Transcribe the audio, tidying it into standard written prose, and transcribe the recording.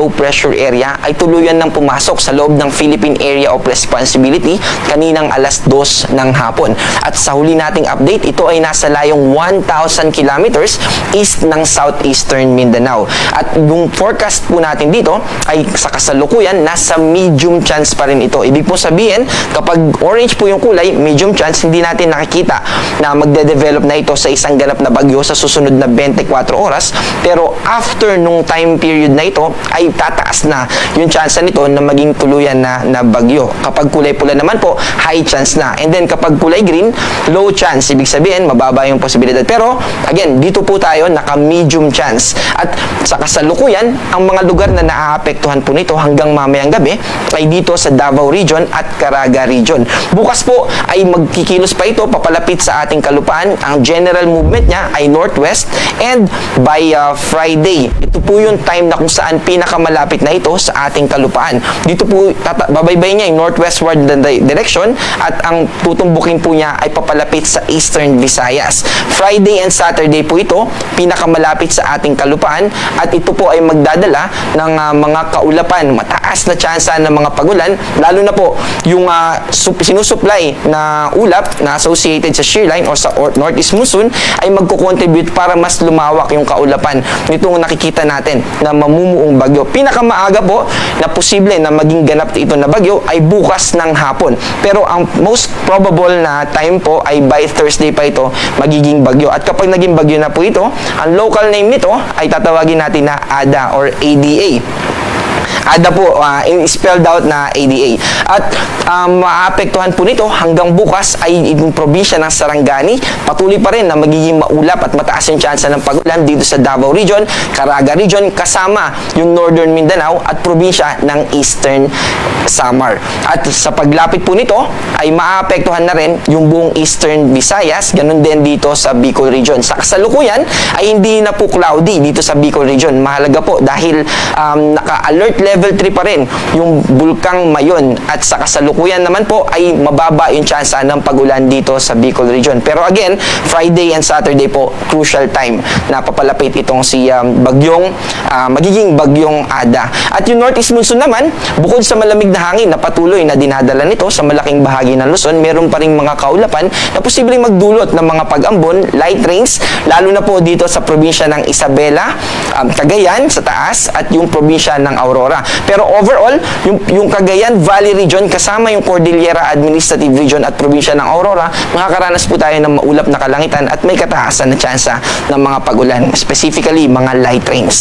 low pressure area ay tuluyan nang pumasok sa loob ng Philippine Area of Responsibility kaninang alas 2 ng hapon. At sa huli nating update, ito ay nasa layong 1,000 kilometers east ng southeastern Mindanao. At yung forecast po natin dito ay sa kasalukuyan nasa medium chance pa rin ito. Ibig po sabihin, kapag orange po yung kulay, medium chance, hindi natin nakikita na magde-develop na ito sa isang ganap na bagyo sa susunod na 24 oras. Pero after nung time period na ito, ay tataas na yung chance nito na maging tuluyan na bagyo. Kapag kulay pula naman po, high chance na. And then kapag kulay green, low chance. Ibig sabihin, mababa yung posibilidad. Pero again, dito po tayo naka-medium chance. At sa kasalukuyan, ang mga lugar na naaapektuhan po nito hanggang mamayang gabi ay dito sa Davao Region at Caraga Region. Bukas po ay magkikilos pa ito papalapit sa ating kalupaan. Ang general movement niya ay northwest, and by Friday, ito po yung time na kung saan pinakamalapit na ito sa ating kalupaan. Dito po babaybay niya yung northwestward direction, at ang tutumbukin po niya ay papalapit sa eastern Visayas. Friday and Saturday po ito pinakamalapit sa ating kalupaan, at ito po ay magdadala ng mga kaulapan, mataas na tsansa ng mga pagulan, lalo na po yung sinusupply na ulap na associated sa shear line o sa northeast monsoon ay magko-contribute para mas lumawak yung kaulapan nitong nakikita natin na mamumuong bagyo. Pinakamaaga po na posible na maging ganap ito na bagyo ay bukas ng hapon. Pero ang most probable na time po ay by Thursday pa ito magiging bagyo. At kapag naging bagyo na po ito, ang local name nito ay tatawagin natin na ADA or ADA. ADA po, spelled out na ADA. At maapektuhan po nito hanggang bukas ay yung probinsya ng Sarangani. Patuloy pa rin na magiging maulap at mataas yung tsansa ng pagulan dito sa Davao Region, Caraga Region, kasama yung Northern Mindanao at probinsya ng Eastern Samar. At sa paglapit po nito ay maapektuhan na rin yung buong Eastern Visayas, ganun din dito sa Bicol Region. Sa kasalukuyan ay hindi na po cloudy dito sa Bicol Region. Mahalaga po dahil naka-alert level 3 pa rin yung Bulkang Mayon, at sa kasalukuyan naman po ay mababa yung tsansa ng pagulan dito sa Bicol Region. Pero again, Friday and Saturday po crucial time na papalapit itong si magiging bagyong ADA. At yung northeast monsoon naman, bukod sa malamig na hangin na patuloy na dinadala nito sa malaking bahagi ng Luzon, meron pa ring mga kaulapan na posibleng magdulot ng mga pag-ambon, light rains, lalo na po dito sa probinsya ng Isabela, Cagayan sa taas, at yung probinsya ng Aurora. Pero overall, yung Cagayan Valley Region kasama yung Cordillera Administrative Region at probinsya ng Aurora, makakaranas po tayo ng maulap na kalangitan at may kataasan na tsansa ng mga pagulan, specifically mga light rains.